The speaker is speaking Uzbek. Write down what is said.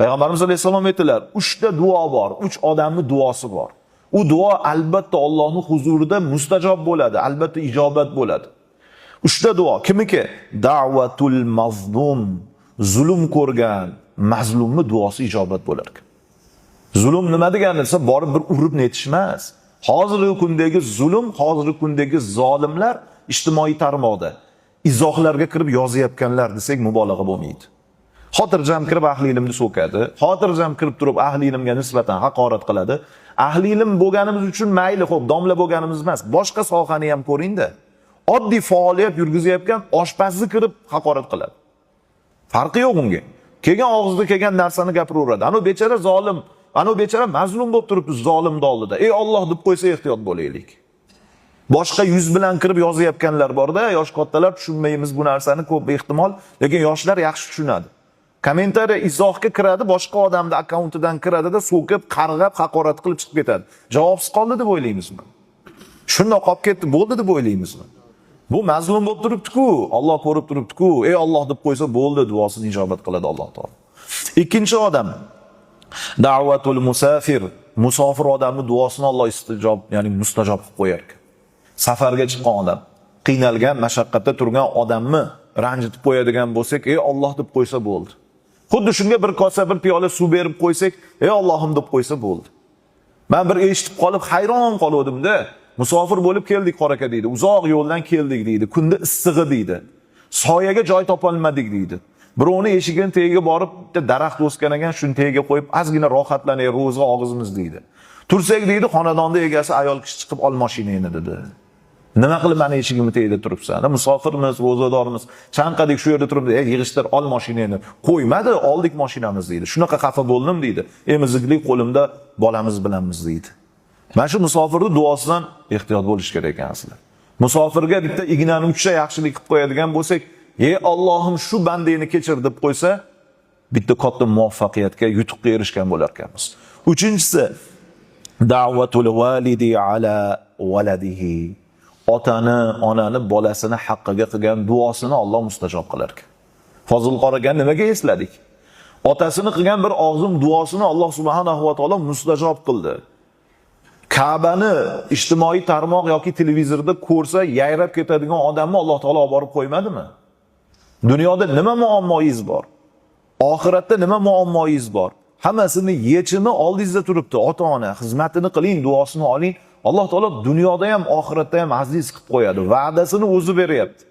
Payg'ambarimiz alayhissalom aytdilar, 3 ta duo bor, 3 odamning duosi bor. U duo albatta Allohning huzurida mustajob bo'ladi, albatta ijobat bo'ladi. 3 ta duo kimiki? Da'vatul mazlum, zulm ko'rgan mazlumning duosi ijobat bo'lar ekan. Zulm nima degani desa, borib bir urib netish emas. Hozirgi kundagi zulm, hozirgi kundagi zolimlar ijtimoiy tarmoqda izohlarga kirib yozayotganlar desak mubolag'a bo'lmaydi. Xotirjam kirib ahli ilmni so'kadi, xotirjam kirib turib ahli ilmga nisbatan haqorat qiladi. Ahli ilm bo'lganimiz uchun mayli, xo'p, domla bo'lganimiz emas, boshqa sohani ham ko'ring-da. Oddiy faoliyat yurgizayotgan oshpazni kirib haqorat qiladi. Farqi yo'q unga. Kelgan og'izda kelgan narsani gapiraveradi. Ana bechara zolim, ana bechara mazlum bo'lib turibdi zolimning oldida. Ey Alloh deb qo'ysa ehtiyot bo'laylik. Boshqa yuz bilan kirib yozayotganlar bor-da, yosh kattalar tushunmaymiz bu narsani ko'p ehtimol, lekin yoshlar yaxshi tushunadi. Kommentariya izohga kiradi, boshqa odamning akkauntidan kiradida so'kib, qarg'ab, haqorat qilib chiqib ketadi. Javobsiz qoldi deb o'ylaymizmi? Shundoq qolib ketdi, bo'ldi deb o'ylaymizmi? Bu mazlum bo'lib turibdi-ku, Alloh ko'rib turibdi-ku. Ey Alloh deb qo'ysa bo'ldi, duosini ijobat qiladi Alloh taolo. Ikkinchi odam da'vatul musafir, musofir odamning duosini Alloh istijob, ya'ni mustajob qilib qo'yar. Safarga chiqqan odam, qiynalgan, mashaqqatda turgan odamni ranjitib qo'yadigan bo'lsak, ey Alloh deb qo'ysa bo'ldi. Xuddi shunga bir kosa, bir piyola suv berib qo'ysak, ey Allohim deb qo'ysa bo'ldi. Men bir eshitib qolib hayron qoldim-da. Musofir bo'lib keldik Qoraka deydi. Uzoq yo'ldan keldik deydi. Kunda issig'i deydi. Soyaga joy topolmadik deydi. Birovni eshigining tagiga borib, bitta daraxt o'sgan ekan, shuni tagiga qo'yib, ozgina rohatlanay, ro'zg'a og'izimiz deydi. Tursak deydi, xonadonda egasi ayol kishi chiqib ol mashinangni dedi. Nima qilib meni eshigimni tagida turibsan? Musofirmiz, ro'zadormiz. Chanqadik shu yerda turibdi. Yig'ishtir, ol mashinangni. Qo'ymadi, oldik mashinamiz deydi. Shunaqa xafa bo'ldim deydi. Emiziklik qo'limda bolamiz bilanmiz deydi. Mana shu musofirning duosidan ehtiyot bo'lish kerak ekansizlar. Musofirga bitta ignani 3 ta yaxshilik qilib qo'yadigan bo'lsak, ey Allohim shu bandani kechir deb qo'ysa, bitta katta muvaffaqiyatga, yutuqqa erishgan bo'lar ekanmiz. Uchinchisi da'vatul validi ala waladihi. Otani, onani, bolasini haqqiga qilgan duosini Alloh mustajob qilar ekan. Fozil qaragan nimaga esladik? Otasini qilgan bir og'zim duosini Alloh subhanahu va taolo mustajob qildi. Ka'bani ijtimoiy tarmoq yoki televizorda ko'rsa, yayrab ketadigan odamni Alloh taolo olib borib qo'ymadimi? Dunyoda nima muammoingiz bor? Oxiratda nima muammoingiz bor? Hammasini yechimi oldingizda turibdi. Ota-ona xizmatini qiling, duosini oling. Alloh taolo dunyoda ham, oxiratda ham aziz qilib qo'yadi. Va'dasini o'zi beryapti.